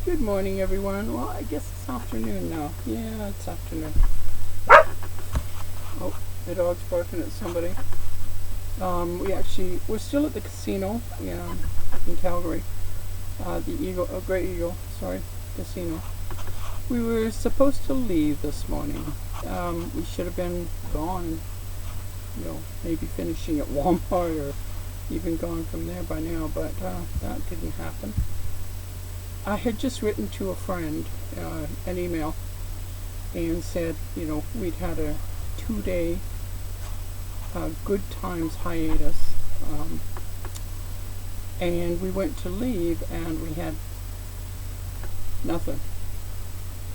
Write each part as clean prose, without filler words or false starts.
Good morning, everyone. Well, I guess it's afternoon now. Yeah, it's afternoon. Oh, the dog's barking at somebody. We're still at the casino in Calgary. Great Eagle, casino. We were supposed to leave this morning. We should have been gone, maybe finishing at Walmart or even gone from there by now, but that didn't happen. I had just written to a friend an email and said, we'd had a 2-day good times hiatus, and we went to leave and we had nothing.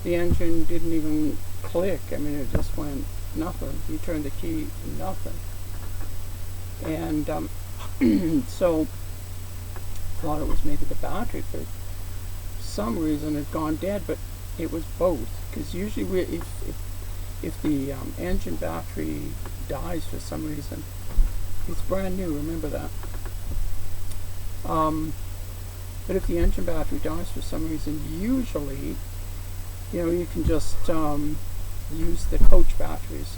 The engine didn't even click. I mean, it just went nothing. You turned the key, nothing. And so thought it was maybe the battery for some reason had gone dead, but it was both. Because usually, if the engine battery dies for some reason, it's brand new. Remember that. But if the engine battery dies for some reason, usually, you can just use the coach batteries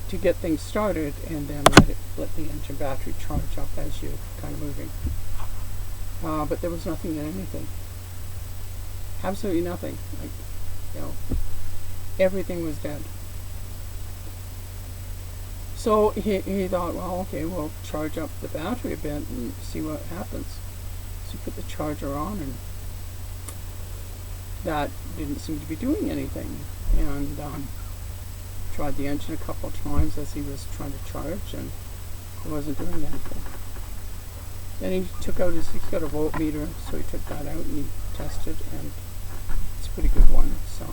to get things started, and then let the engine battery charge up as you're kind of moving. But there was nothing in anything. Absolutely nothing. Everything was dead. So he thought, well, okay, we'll charge up the battery a bit and see what happens. So he put the charger on, and that didn't seem to be doing anything. And tried the engine a couple of times as he was trying to charge, and it wasn't doing anything. Then he's got a voltmeter, so he took that out and he tested, and it's a pretty good one. So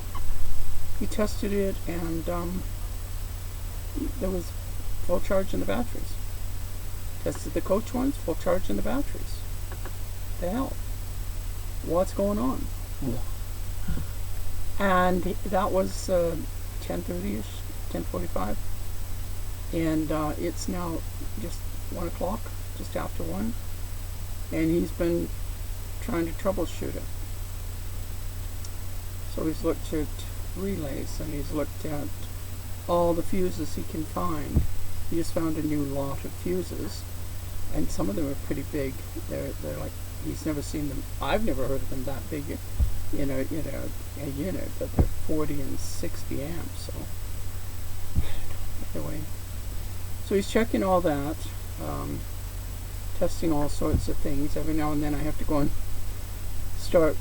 he tested it, and there was full charge in the batteries. Tested the coach ones, full charge in the batteries. The hell? What's going on? And that was 10:30ish, 10:45, and it's now just 1 o'clock, just after 1, and he's been trying to troubleshoot it. So he's looked at relays, and he's looked at all the fuses he can find. He just found a new lot of fuses, and some of them are pretty big. They're like, he's never seen them. I've never heard of them that big in a unit, but they're 40 and 60 amps. So anyway, so he's checking all that, testing all sorts of things. Every now and then I have to go and start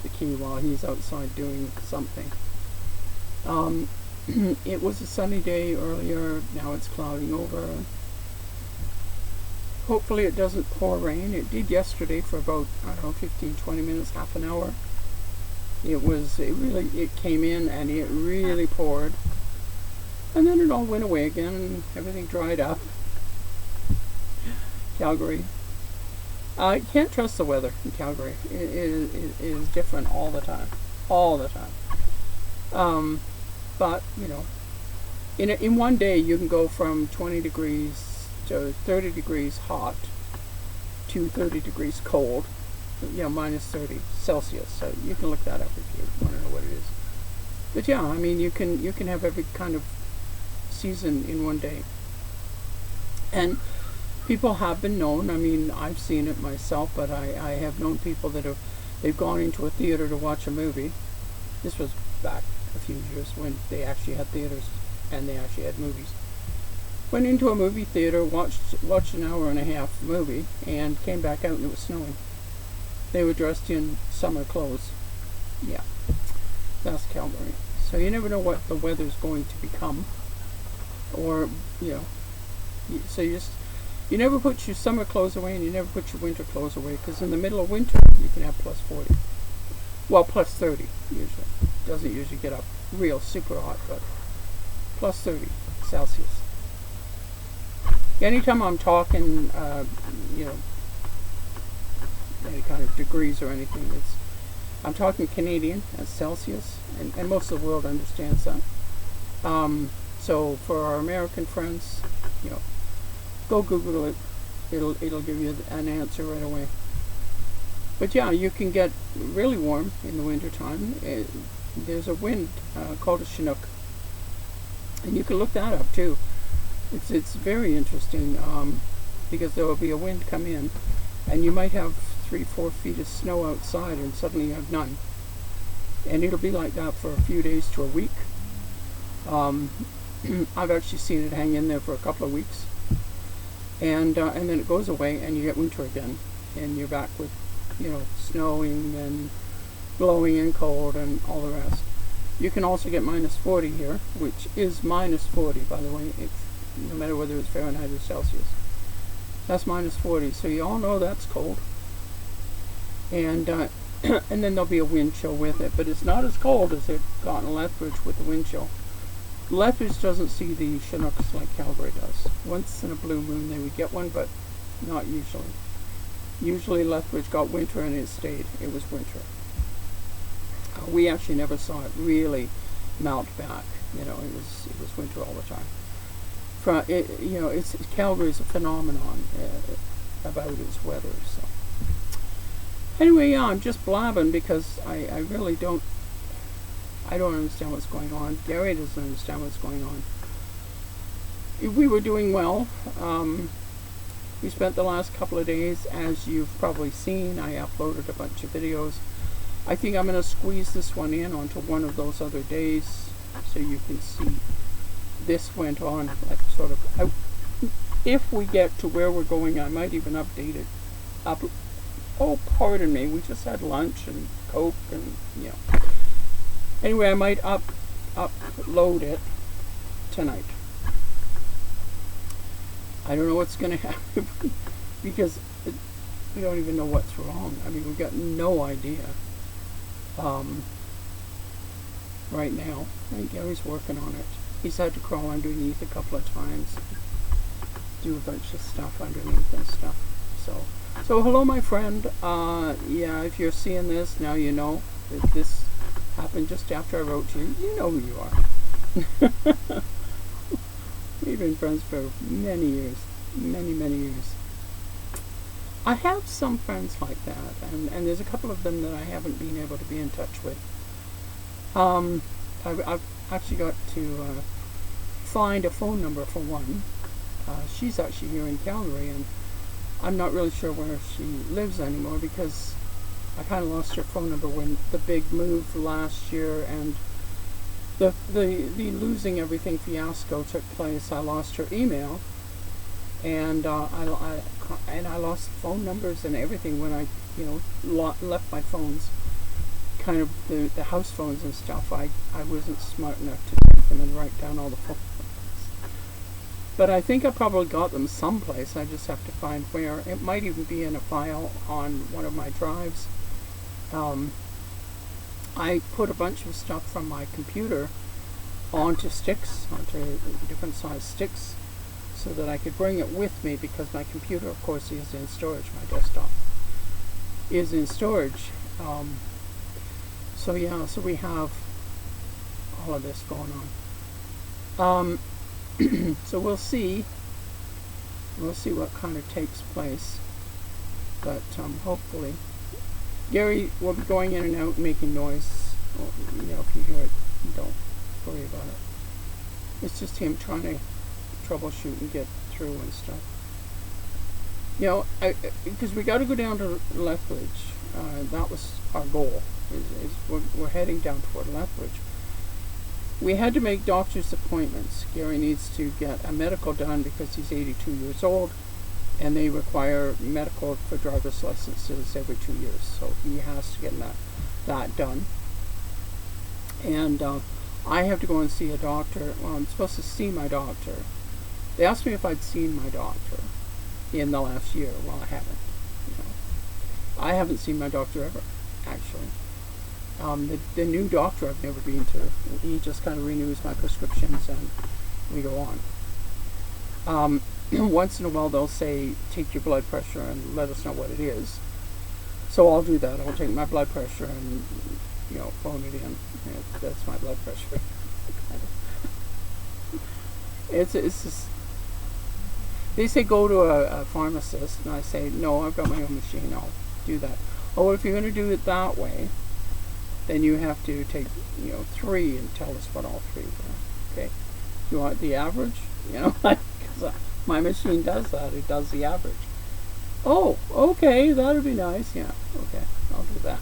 the key while he's outside doing something. It was a sunny day earlier. Now it's clouding over. Hopefully it doesn't pour rain. It did yesterday for about, 15-20 minutes, half an hour. It came in and it really poured. And then it all went away again and everything dried up. Calgary. I can't trust the weather in Calgary. It is different all the time. All the time. But, in one day you can go from 20 degrees to 30 degrees hot to 30 degrees cold, minus 30 Celsius. So you can look that up if you want to know what it is. But yeah, I mean, you can have every kind of season in one day. And people have been known, I mean, I've seen it myself, but I have known people they've gone into a theater to watch a movie. This was back a few years when they actually had theaters and they actually had movies. Went into a movie theater, watched an hour and a half movie, and came back out and it was snowing. They were dressed in summer clothes. Yeah, that's Calgary. So you never know what the weather's going to become, or so you never put your summer clothes away and you never put your winter clothes away, because in the middle of winter you can have plus 40. Well, plus 30 usually. Doesn't usually get up real super hot, but plus 30 Celsius. Anytime I'm talking, any kind of degrees or anything, I'm talking Canadian as Celsius, and most of the world understands that. So for our American friends, go Google it. It'll give you an answer right away. But yeah, you can get really warm in the wintertime. There's a wind called a Chinook, and you can look that up too. It's very interesting because there will be a wind come in, and you might have 3-4 feet of snow outside, and suddenly you have none. And it'll be like that for a few days to a week. I've actually seen it hang in there for a couple of weeks, and then it goes away, and you get winter again, and you're back with, snowing and blowing and cold and all the rest. You can also get -40 here, which is -40, by the way, no matter whether it's Fahrenheit or Celsius. That's -40, so you all know that's cold. And and then there'll be a wind chill with it, but it's not as cold as it got in Lethbridge with the wind chill. Lethbridge doesn't see the Chinooks like Calgary does. Once in a blue moon they would get one, but not usually. Usually Lethbridge got winter and it stayed. It was winter. We actually never saw it really melt back. It was winter all the time. Calgary is a phenomenon about its weather. So anyway, yeah, I'm just blabbing because I really don't understand what's going on. Gary doesn't understand what's going on. We were doing well. We spent the last couple of days, as you've probably seen, I uploaded a bunch of videos. I think I'm going to squeeze this one in onto one of those other days so you can see this went on like sort of. If we get to where we're going, I might even update it. Oh, pardon me, we just had lunch and Coke and, Anyway, I might upload it tonight. I don't know what's going to happen because we don't even know what's wrong. I mean, we've got no idea right now. I think Gary's working on it. He's had to crawl underneath a couple of times, do a bunch of stuff underneath and stuff. So hello, my friend. Yeah, if you're seeing this, now you know that this happened just after I wrote to you. You know who you are. We've been friends for many years. Many years. I have some friends like that, and there's a couple of them that I haven't been able to be in touch with. I've actually got to find a phone number for one. She's actually here in Calgary, and I'm not really sure where she lives anymore because I kind of lost her phone number when the big move last year and the losing everything fiasco took place. I lost her email, and I lost phone numbers and everything when I left my phones, kind of the house phones and stuff. I wasn't smart enough to take them and write down all the phone numbers. But I think I probably got them someplace. I just have to find where. It might even be in a file on one of my drives. I put a bunch of stuff from my computer onto sticks, onto different size sticks, so that I could bring it with me because my computer, of course, is in storage. My desktop is in storage. So yeah, so we have all of this going on. So we'll see what kind of takes place, but hopefully Gary will be going in and out making noise. If you hear it, don't worry about it. It's just him trying to troubleshoot and get through and stuff. Because we got to go down to Lethbridge. That was our goal. We're heading down toward Lethbridge. We had to make doctor's appointments. Gary needs to get a medical done because he's 82 years old, and they require medical for driver's licenses every 2 years. So he has to get that done. And I have to go and see a doctor. Well, I'm supposed to see my doctor. They asked me if I'd seen my doctor in the last year. Well, I haven't. I haven't seen my doctor ever, actually. The new doctor I've never been to. He just kind of renews my prescriptions and we go on. Once in a while they'll say, take your blood pressure and let us know what it is. So I'll do that. I'll take my blood pressure and, phone it in. That's my blood pressure. It's just, they say go to a pharmacist, and I say, no, I've got my own machine, I'll do that. Oh, if you're going to do it that way, then you have to take, 3 and tell us what all 3 were. Okay? You want the average? Because my machine does that. It does the average. Oh, okay, that'd be nice. Yeah, okay, I'll do that.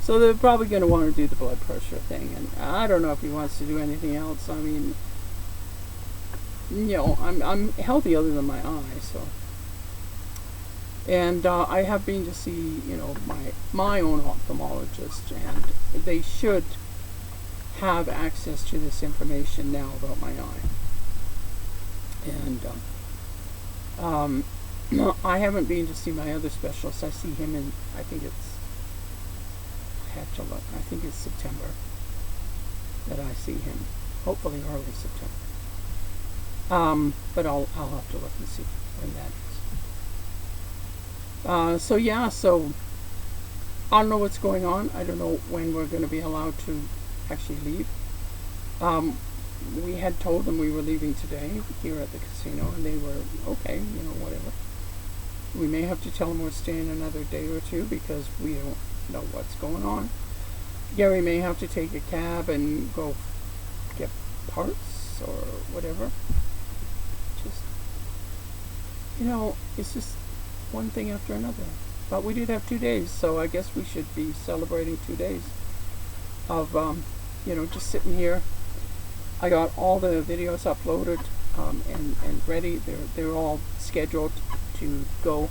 So they're probably going to want to do the blood pressure thing, and I don't know if he wants to do anything else. I mean, I'm healthy other than my eye, so. And I have been to see, my own ophthalmologist, and they should have access to this information now about my eye. And I haven't been to see my other specialist. I see him in, I have to look, I think it's September that I see him. Hopefully early September. But I'll have to look and see when that is. So I don't know what's going on. I don't know when we're going to be allowed to actually leave. We had told them we were leaving today here at the casino, and they were okay, whatever. We may have to tell them we're staying another day or two because we don't know what's going on. Gary may have to take a cab and go get parts or whatever. It's just one thing after another. But we did have 2 days, so I guess we should be celebrating 2 days of, just sitting here. I got all the videos uploaded and ready. They're all scheduled to go.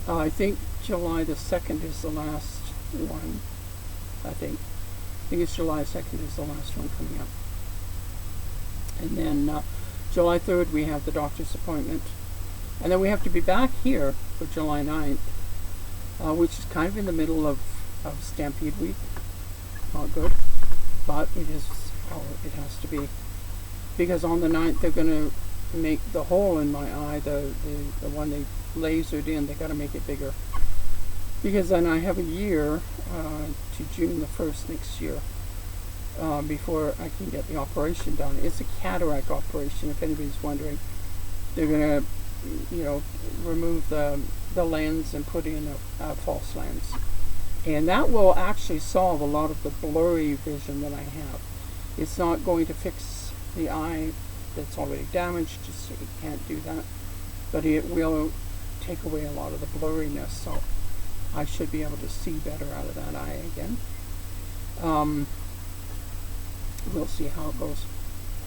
I think July the 2nd is the last one. I think it's July 2nd is the last one coming up. And then July 3rd we have the doctor's appointment. And then we have to be back here for July 9th, which is kind of in the middle of Stampede Week. Not good, but it is how it has to be. Because on the 9th they're going to make the hole in my eye, the one they lasered in, they got to make it bigger. Because then I have a year to June the 1st next year before I can get the operation done. It's a cataract operation, if anybody's wondering. They're going to, remove the lens and put in a false lens. And that will actually solve a lot of the blurry vision that I have. It's not going to fix the eye that's already damaged, just it can't do that. But it will take away a lot of the blurriness, so I should be able to see better out of that eye again. We'll see how it goes.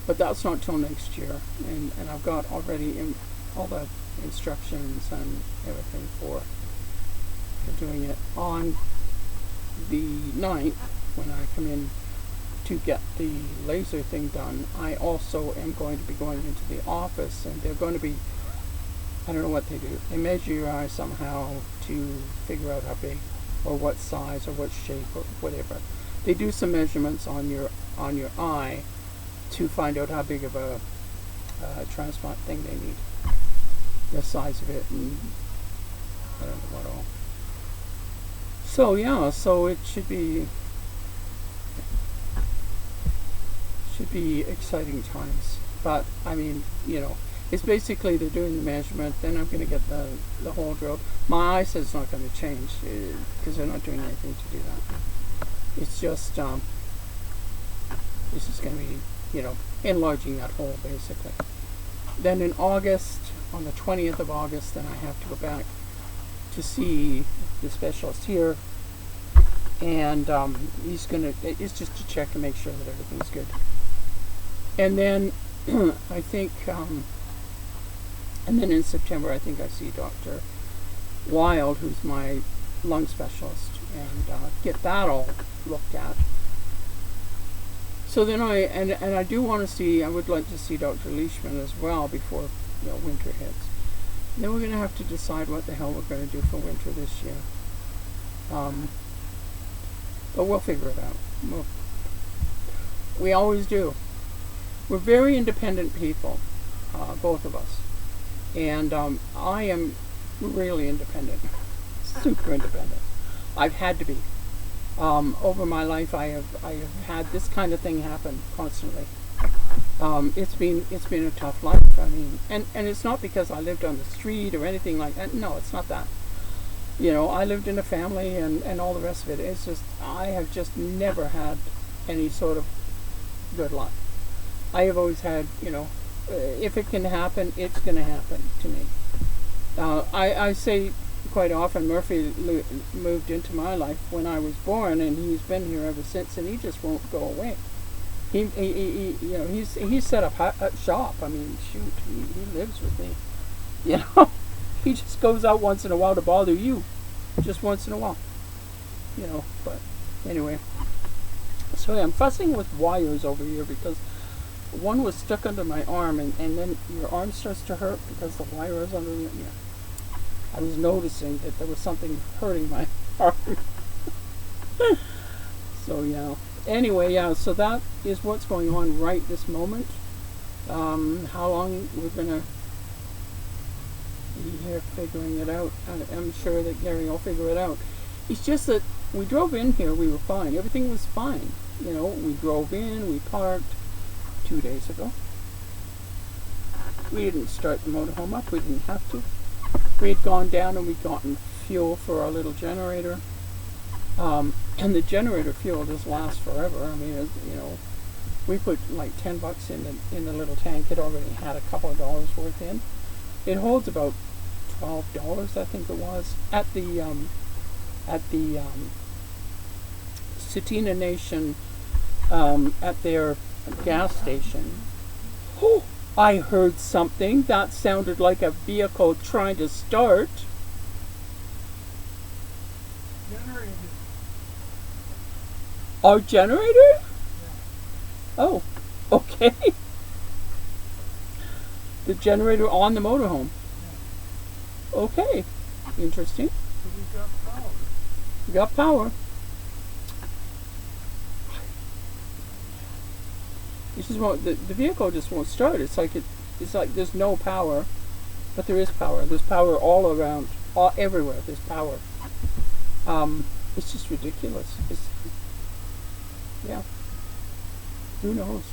But that's not till next year. And I've got already all the instructions and everything for doing it. On the 9th, when I come in to get the laser thing done, I also am going to be going into the office, and they're going to be, I don't know what they do. They measure your eye somehow to figure out how big or what size or what shape or whatever. They do some measurements on your eye to find out how big of a transplant thing they need, the size of it, and I don't know what all. So yeah, so it should be exciting times. But I mean, it's basically they're doing the measurement, then I'm going to get the hole drilled. My eyesight's not going to change because they're not doing anything to do that. It's just this is going to be, enlarging that hole basically. Then in August, on the 20th of August, then I have to go back to see the specialist here, and it's just to check and make sure that everything's good. And then I think, and then in September I think I see Dr. Wild, who's my lung specialist, and get that all looked at. So then I do want to I would like to see Dr. Leishman as well before winter hits. And then we're going to have to decide what the hell we're going to do for winter this year. But we'll figure it out. We always do. We're very independent people, both of us. And I am really independent, super independent. I've had to be. Over my life, I have had this kind of thing happen constantly. It's been a tough life. I mean, and it's not because I lived on the street or anything like that. No, it's not that. You know, I lived in a family and all the rest of it. It's just, I have just never had any sort of good luck. I have always had, you know, if it can happen, it's going to happen to me. I say quite often, Murphy moved into my life when I was born, and he's been here ever since, and he just won't go away. You know, he's set up a shop. I mean, shoot, he lives with me. You know, he just goes out once in a while to bother you, just once in a while. You know, but anyway. So yeah, I'm fussing with wires over here because one was stuck under my arm, and then your arm starts to hurt because the wire is under the. Yeah. I was noticing that there was something hurting my arm. So yeah. Anyway, yeah. So that is what's going on right this moment. How long we're gonna be here figuring it out? I'm sure that Gary will figure it out. It's just that we drove in here. We were fine. Everything was fine. You know, we drove in. We parked 2 days ago. We didn't start the motorhome up. We didn't have to. We had gone down and we'd gotten fuel for our little generator. And the generator fuel just lasts forever. I mean, you know, we put like $10 in the little tank. It already had a couple of dollars worth in. It holds about $12, I think it was, at the Satina Nation, at their gas station. Oh, I heard something that sounded like a vehicle trying to start. Generator. Our generator? Yeah. Oh, okay. The generator on the motorhome. Yeah. Okay, interesting. So we've got power. We got power. This is what the vehicle just won't start. It's like there's no power, but there is power. There's power all around, everywhere. There's power. It's just ridiculous. Yeah. Who knows?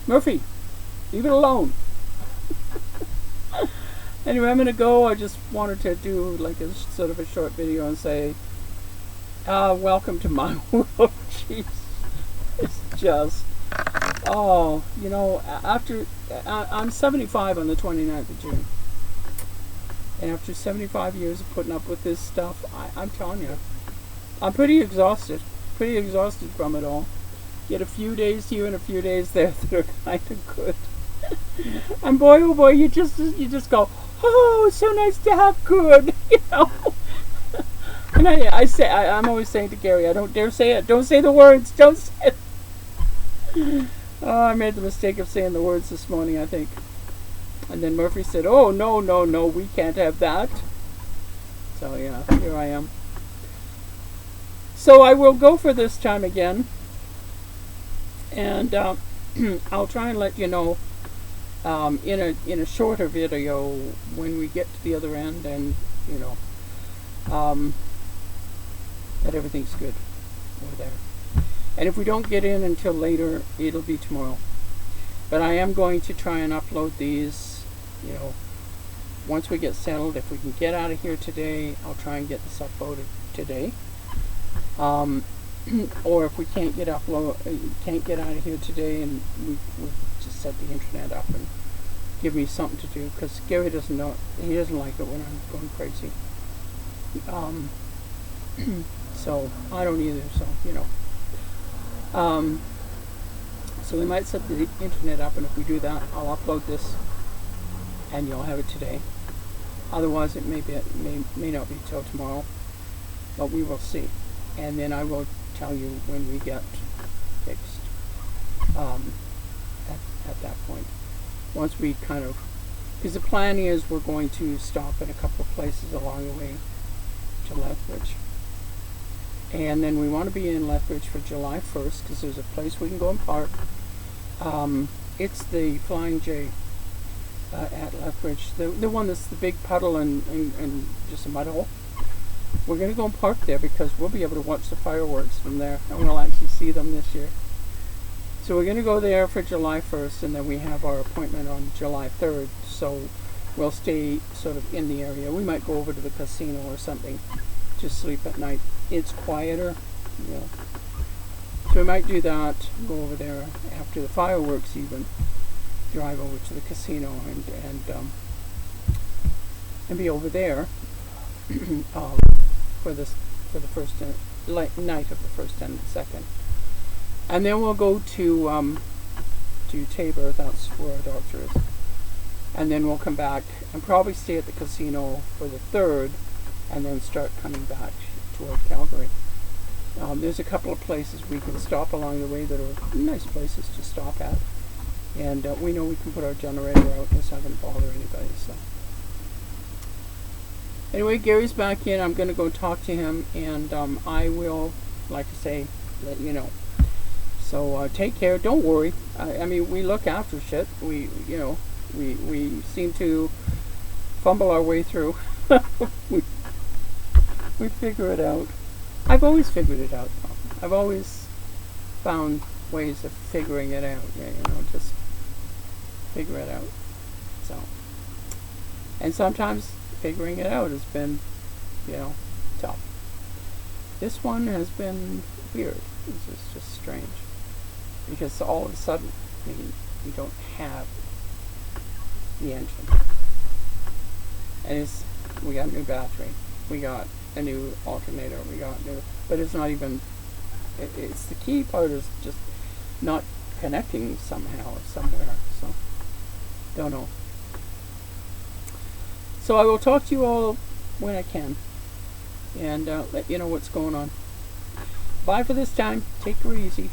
Murphy, leave it alone. Anyway, I'm gonna go. I just wanted to do like a sort of a short video and say, welcome to my world. Jeez, it's just. Oh, you know, I'm 75 on the 29th of June. And after 75 years of putting up with this stuff, I'm telling you, I'm pretty exhausted from it all. Get a few days here and a few days there that are kind of good. And boy, oh boy, you just go, oh, it's so nice to have good, you know. And I'm always saying to Gary, I don't dare say it. Don't say the words. Don't say it. Oh, I made the mistake of saying the words this morning, I think. And then Murphy said, oh, no, we can't have that. So, yeah, here I am. So I will go for this time again. And I'll try and let you know in a shorter video when we get to the other end and, you know, that everything's good over there. And if we don't get in until later, it'll be tomorrow. But I am going to try and upload these, you know, once we get settled. If we can get out of here today, I'll try and get this uploaded today. Or if we can't get out of here today, and we just set the internet up and give me something to do, because Gary doesn't know, he doesn't like it when I'm going crazy. So I don't either. So you know. So we might set the internet up, and if we do that, I'll upload this, and you'll have it today. Otherwise, it may not be till tomorrow, but we will see. And then I will tell you when we get fixed. At that point, once we kind of, because the plan is we're going to stop in a couple of places along the way to Lethbridge. And then we want to be in Lethbridge for July 1st, because there's a place we can go and park. It's the Flying J at Lethbridge, the one that's the big puddle and just a mud hole. We're going to go and park there because we'll be able to watch the fireworks from there, and we'll actually see them this year. So we're going to go there for July 1st, and then we have our appointment on July 3rd. So we'll stay sort of in the area. We might go over to the casino or something to sleep at night. It's quieter, you know. So we might do that, go over there after the fireworks even, drive over to the casino and be over there for the first night of the first and the second. And then we'll go to Tabor, that's where our doctor is. And then we'll come back and probably stay at the casino for the third and then start coming back toward Calgary. There's a couple of places we can stop along the way that are nice places to stop at. And we know we can put our generator out and it's not going to bother anybody. So anyway, Gary's back in. I'm going to go talk to him and I will, like I say, let you know. So take care. Don't worry. I mean, we look after shit. We seem to fumble our way through. we figure it out. I've always figured it out. I've always found ways of figuring it out. Yeah, just figure it out. So, and sometimes figuring it out has been, tough. This one has been weird. It's just strange. Because all of a sudden, we don't have the engine. And we got a new battery. We got a new alternator. But it's not even, it's the key part is just not connecting somehow, somewhere. So, don't know. So I will talk to you all when I can. And let you know what's going on. Bye for this time. Take her easy.